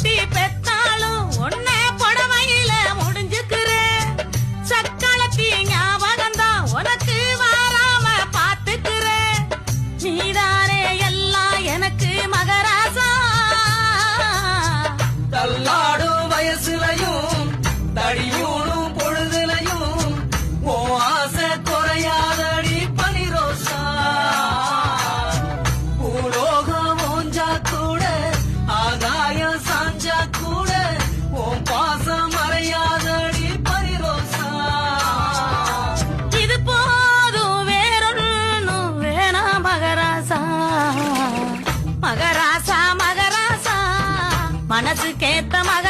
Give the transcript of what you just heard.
கட்டி பெத்தாலும் ஒன்னே புடவையில முடிஞ்சுக்கிற சக்களத்தி ஞாபகம்தான் உனக்கு வாராம பாத்துக்கிற நீதானே எல்லாம் எனக்கு மகராசா தள்ளாடும் வயசுலையும் தடியூடும் பொழுதுலையும் ஓ ஆசை குறையாதடி பனிரோசா பூலோகம் ஓஞ்சா கூட ஆகாயம் சாஞ்சா கூட உன் பாசம் மறையாதடி பனிரோசா இது போதும் வேறொன்னும் வேணா மகராசா மகராசா மகராசா மனசுக்கேத்த மக